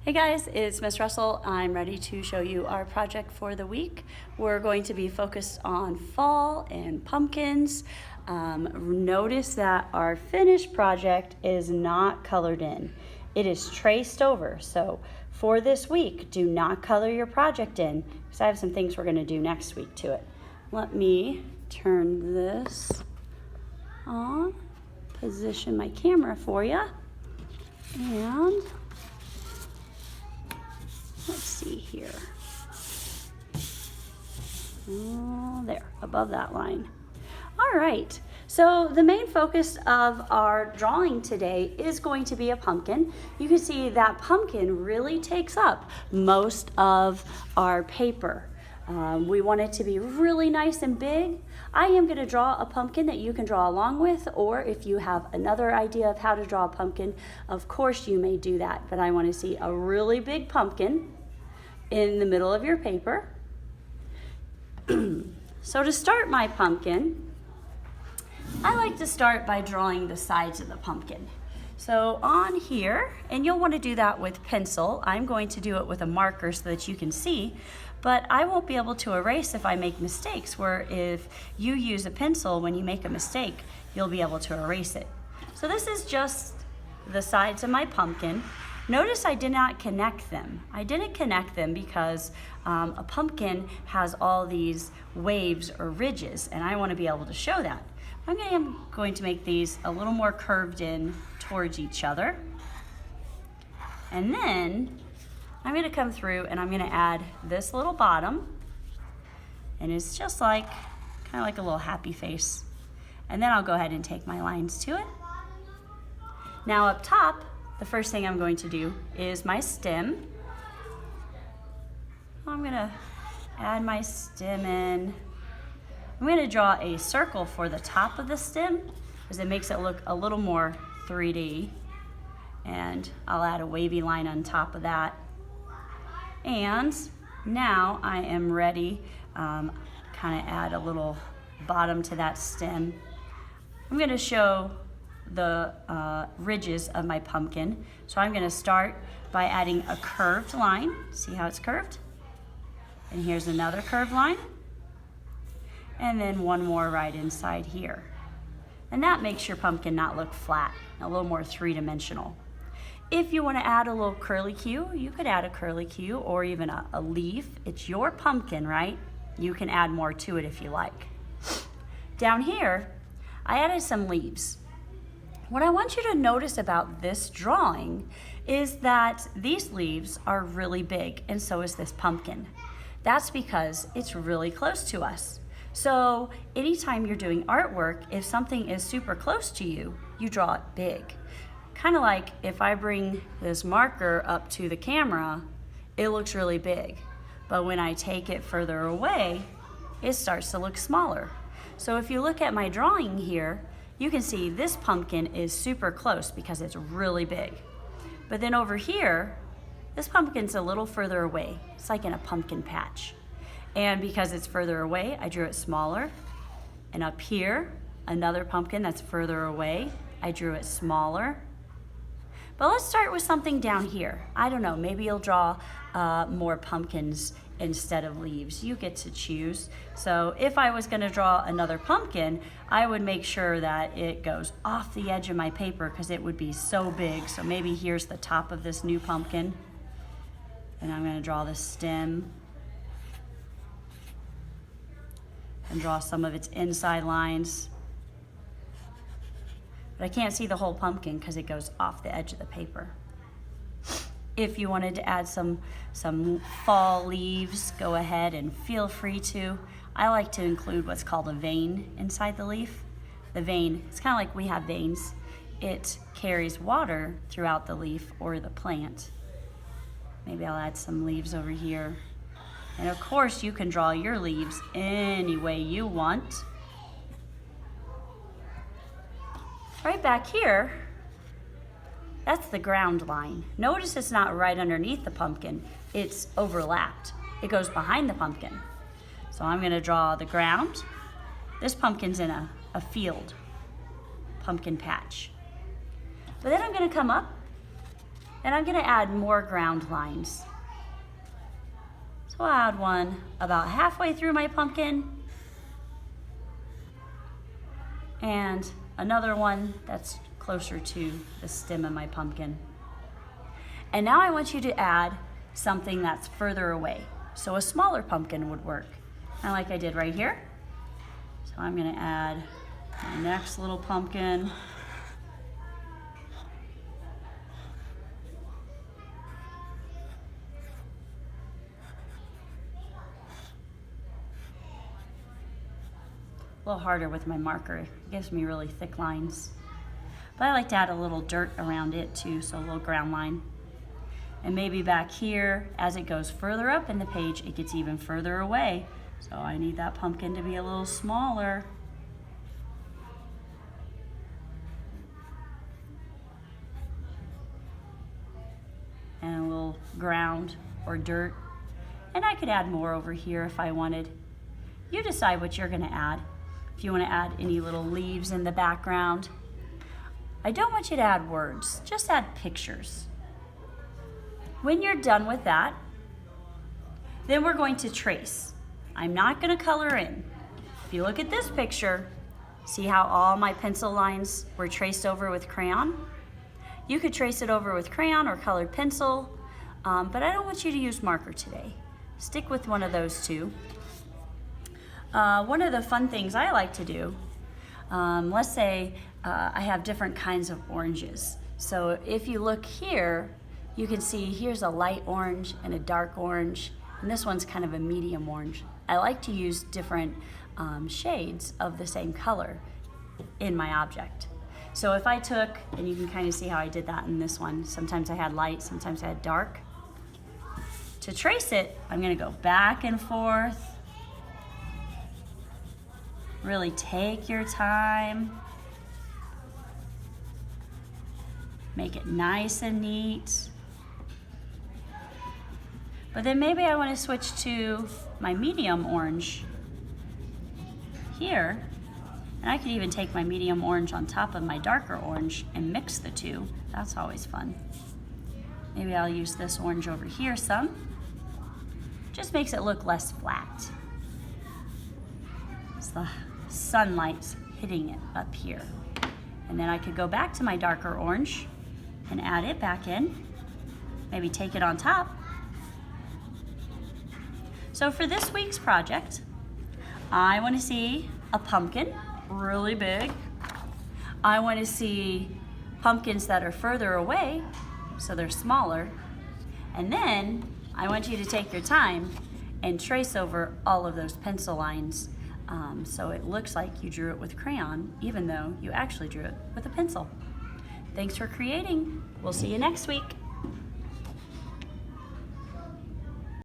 Hey guys, it's Miss Russell. I'm ready to show you our project for the week. We're going to be focused on fall and pumpkins. Notice that our finished project is not colored in. It is traced over. So for this week, do not color your project in because I have some things we're going to do next week to it. Let me turn this on, position my camera for you, and let's see here. Oh, there, above that line. All right, so the main focus of our drawing today is going to be a pumpkin. You can see that pumpkin really takes up most of our paper. We want it to be really nice and big. I am going to draw a pumpkin that you can draw along with, or if you have another idea of how to draw a pumpkin, of course you may do that, but I want to see a really big pumpkin in the middle of your paper. So to start my pumpkin, I like to start by drawing the sides of the pumpkin. So on here, and you'll want to do that with pencil. I'm going to do it with a marker so that you can see, but I won't be able to erase if I make mistakes, where if you use a pencil, when you make a mistake, you'll be able to erase it. So this is just the sides of my pumpkin. Notice I did not connect them. I didn't connect them because a pumpkin has all these waves or ridges, and I want to be able to show that. I'm going to make these a little more curved in towards each other. And then I'm going to come through and I'm going to add this little bottom. And it's just like, kind of like a little happy face. And then I'll go ahead and take my lines to it. Now up top, the first thing I'm going to do is my stem. I'm going to add my stem in. I'm going to draw a circle for the top of the stem because it makes it look a little more 3D. And I'll add a wavy line on top of that. And now I am ready, kind of add a little bottom to that stem. I'm going to show the ridges of my pumpkin. So I'm going to start by adding a curved line. See how it's curved? And here's another curved line. And then one more right inside here. And that makes your pumpkin not look flat, a little more three-dimensional. If you want to add a little curlicue, you could add a curlicue or even a leaf. It's your pumpkin, right? You can add more to it if you like. Down here, I added some leaves. What I want you to notice about this drawing is that these leaves are really big, and so is this pumpkin. That's because it's really close to us. So anytime you're doing artwork, if something is super close to you, you draw it big. Kind of like if I bring this marker up to the camera, it looks really big. But when I take it further away, it starts to look smaller. So if you look at my drawing here, you can see this pumpkin is super close because it's really big. But then over here, this pumpkin's a little further away. It's like in a pumpkin patch. And because it's further away, I drew it smaller. And up here, another pumpkin that's further away, I drew it smaller. But let's start with something down here. I don't know, maybe you'll draw more pumpkins instead of leaves. You get to choose. So if I was gonna draw another pumpkin, I would make sure that it goes off the edge of my paper because it would be so big. So maybe here's the top of this new pumpkin. And I'm gonna draw the stem and draw some of its inside lines. But I can't see the whole pumpkin because it goes off the edge of the paper. If you wanted to add some fall leaves, go ahead and feel free to. I like to include what's called a vein inside the leaf. The vein, it's kind of like we have veins. It carries water throughout the leaf or the plant. Maybe I'll add some leaves over here. And of course you can draw your leaves any way you want. Right back here, that's the ground line. Notice it's not right underneath the pumpkin, it's overlapped. It goes behind the pumpkin. So I'm gonna draw the ground. This pumpkin's in a field, pumpkin patch. But then I'm gonna come up And I'm gonna add more ground lines. So I'll add one about halfway through my pumpkin, and another one that's closer to the stem of my pumpkin. And now I want you to add something that's further away. So a smaller pumpkin would work, kind of like I did right here. So I'm gonna add my next little pumpkin. A little harder with my marker. It gives me really thick lines. But I like to add a little dirt around it too, so a little ground line. And maybe back here, as it goes further up in the page, it gets even further away. So I need that pumpkin to be a little smaller. And a little ground or dirt. And I could add more over here if I wanted. You decide what you're gonna add. If you want to add any little leaves in the background. I don't want you to add words, just add pictures. When you're done with that, then we're going to trace. I'm not going to color in. If you look at this picture, see how all my pencil lines were traced over with crayon? You could trace it over with crayon or colored pencil, but I don't want you to use marker today. Stick with one of those two. One of the fun things I like to do, let's say I have different kinds of oranges. So if you look here, you can see here's a light orange and a dark orange, and this one's kind of a medium orange. I like to use different shades of the same color in my object. So if I took, and you can kind of see how I did that in this one, sometimes I had light, sometimes I had dark. To trace it, I'm gonna go back and forth. Really take your time. Make it nice and neat. But then maybe I want to switch to my medium orange here. And I could even take my medium orange on top of my darker orange and mix the two. That's always fun. Maybe I'll use this orange over here some. Just makes it look less flat. It's the sunlight's hitting it up here. And then I could go back to my darker orange and add it back in. Maybe take it on top. So for this week's project, I want to see a pumpkin, really big. I want to see pumpkins that are further away, so they're smaller. And then I want you to take your time and trace over all of those pencil lines so it looks like you drew it with crayon, even though you actually drew it with a pencil. Thanks for creating. We'll see you next week.